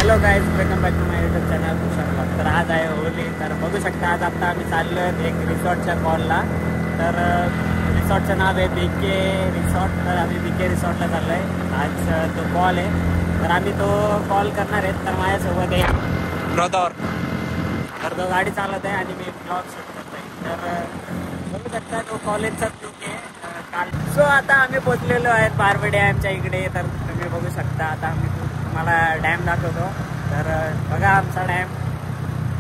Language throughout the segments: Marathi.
Hello guys, welcome back to my YouTube channel Tushar blog. तर आज आहे होली. तर बघू शकता आज आता आम्ही चाललो आहे एक रिसॉर्टच्या कॉलला. तर रिसॉर्टचं नाव आहे BK रिसॉर्ट. तर आम्ही BK रिसॉर्टला चाललो आहे. आज तो कॉल आहे, तर आम्ही तो कॉल करणार आहेत. तर माझ्यासोबत आहे ब्रदर. तर तो गाडी चालवत आहे आणि मी ब्लॉग शूट करतो आहे. तर बघू शकता तो कॉलेजचा BK काल. सो आता आम्ही पोचलेलो आहेत बारवे डॅमच्या इकडे. तर तुम्ही बघू शकता आता आम्ही मला डॅम दाखवतो. तर बघा आमचा डॅम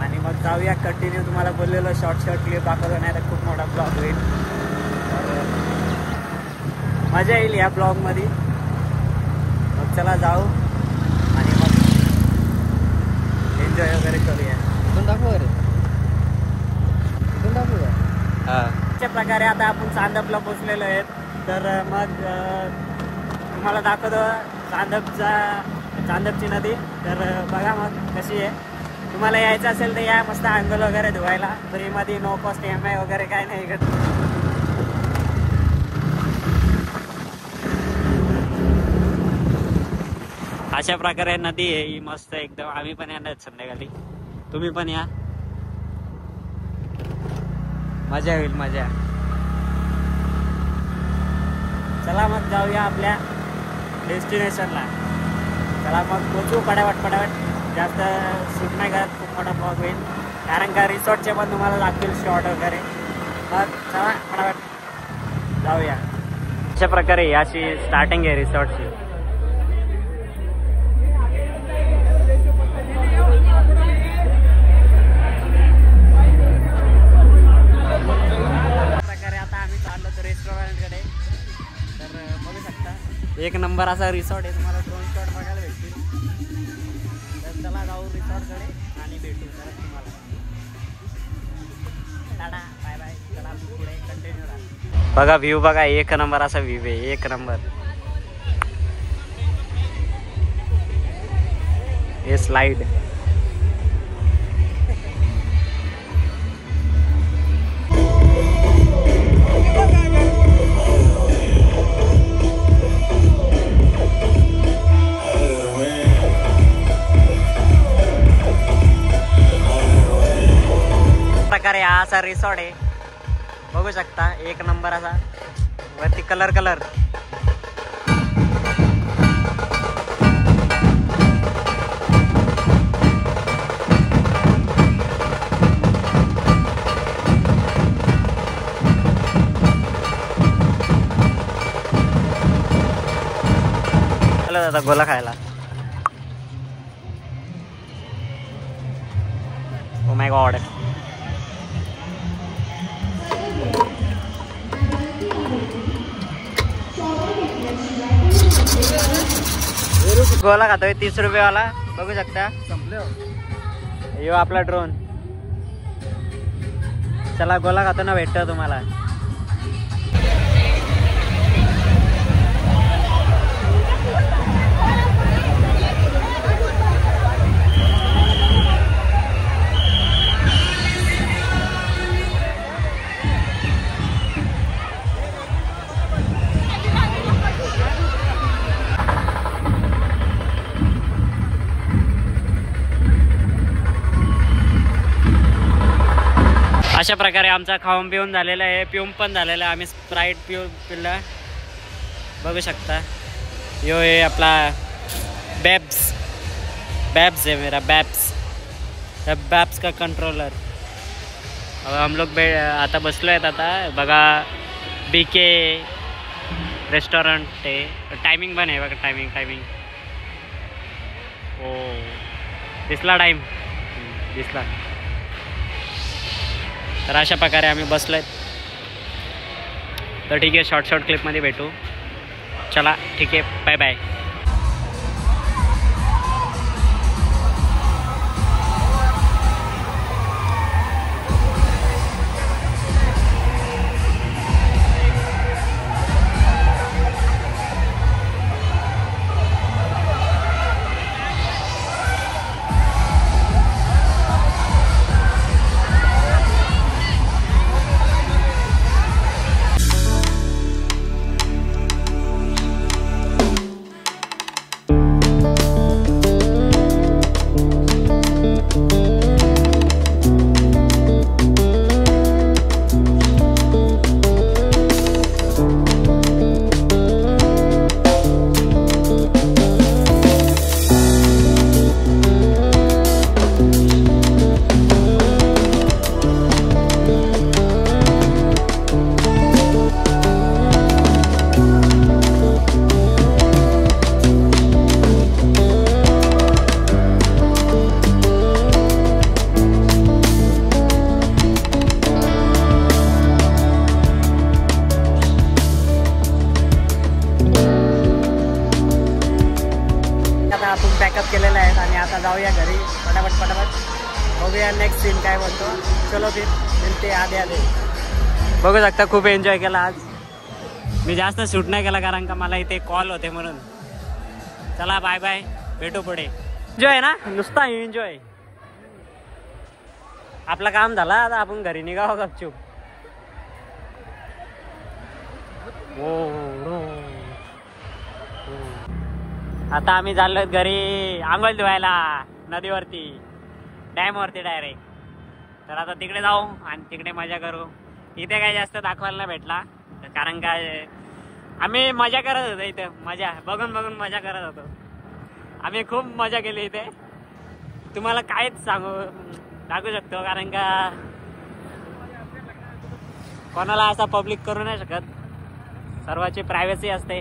आणि मग जाऊया कंटिन्यू. तुम्हाला बोललेलो शॉर्ट क्लिप दाखवतो, नाही तर खूप मोठा ब्लॉग होईल. तर मजा येईल या ब्लॉगमध्ये. मग चला जाऊ आणि मग एन्जॉय वगैरे करूया. अशा प्रकारे आता आपण चांदपला पोचलेलो आहेत. तर मग तुम्हाला दाखवतो चांदपची नदी. तर बघा मग कशी आहे. तुम्हाला यायचं असेल तर या, मस्त अंगल वगैरे धुवायला फ्रीमध्ये, नो कॉस्ट EMI वगैरे काय नाही इकडे. अशा प्रकारे नदी आहे ही मस्त एकदम. आम्ही पण येणार संध्याकाळी, तुम्ही पण या, मजा होईल मजा. चला मग जाऊया आपल्या डेस्टिनेशनला. चला मग पोचू पटापट. जास्त शूट नाही करत, खूप मोठा ब्लॉग होईल. कारण का रिसॉर्टचे पण तुम्हाला लागतील शॉर्ट वगैरे. मग चला पटापट जाऊया. अशा प्रकारे अशी स्टार्टिंग आहे रिसॉर्टची. प्रकारे आता आम्ही चाललो होतो रेस्टॉरंटकडे. तर बघू शकता एक नंबर असा रिसॉर्ट आहे. तुम्हाला ड्रोन शॉट बघायला भेटतील. तर चला जाऊ रिसॉर्टकडे आणि भेटू परत तुम्हाला. Tata bye bye. चला पुढे कंटिन्यू राहा. बघा व्ह्यू बघा, एक नंबर असा व्ह्यू आहे, एक नंबर. हे स्लाइड प्रकारे हा असा रिसॉर्ट आहे. बघू शकता एक नंबर असा. वरती कलर चला दादा गोला खायला. Oh my God. गोला खातोय 30 रुपयेवाला. बघू शकता यो आपला ड्रोन. चला गोला खातो ना, भेटतो तुम्हाला. अशा प्रकारे आमचा खाऊन पिऊन झालेला आहे, पिऊन पण झालेला आहे. आम्ही स्प्राईट पिला. बघू शकता यो आहे आपला बैब्स है मेरा बैब्स का कंट्रोलर. हम लोग आता बसलो आहेत. आता बघा BK रेस्टॉरंट आहे. टायमिंग पण आहे बघा, टायमिंग. ओ दिसला टाईम, दिसला. तर अशा प्रकारे आम्ही बसलोय. तर ठीक आहे, शॉर्ट क्लिपमध्ये भेटू. चला ठीक आहे, बाय बाय. आपण पॅकअप केलेलं आहे आणि आता जाऊया घरी पटापट. बघूया नेक्स्ट सीन काय बनतो. चलो फिर मिळते आधे. बघू शकता खूप एन्जॉय केला आज. मी जास्त शूट नाही केला कारण का मला इथे कॉल होते म्हणून. चला बाय बाय, भेटू पुढे. एन्जॉय ना, नुसता एन्जॉय. आपलं काम झालं, आता आपण घरी निघावं गपचूप. आता आम्ही चाललो घरी आंघोळ धुवायला नदीवरती, डॅमवरती डायरेक्ट. तर आता तिकडे जाऊ आणि तिकडे मजा करू. इथे काही जास्त दाखवायला नाही भेटला कारण काय आम्ही मजा करत होतो इथे. मजा बघून मजा करत होतो आम्ही. खूप मजा केली इथे. तुम्हाला काहीच दाखवू शकतो कारण का कोणाला असा पब्लिक करू नाही शकत, सर्वांची प्रायव्हसी असते.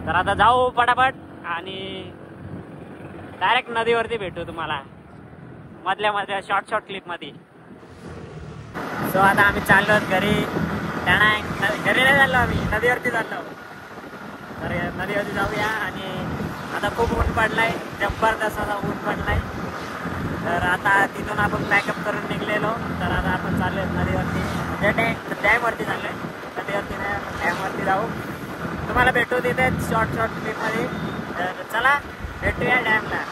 तर आता जाऊ पटापट आणि डायरेक्ट नदीवरती भेटू तुम्हाला मधल्या शॉर्ट क्लिप मध्ये. सो आता आम्ही चाललो घरी. घरी नाही चाललो आम्ही, नदीवरती चाललो. तर नदीवरती जाऊया. आणि आता खूप ऊन पडलाय, जबरदस्त असा ऊन पडलाय. तर आता तिथून आपण पॅकअप करून निघलेलो. तर आता आपण चाललोय नदीवरती, डॅमवरती चाललोय. नदीवरती नाही, डॅमवरती जाऊ. तुम्हाला भेटू तिथे शॉर्ट क्लिपमध्ये. तर चला भेटूया डॅमला.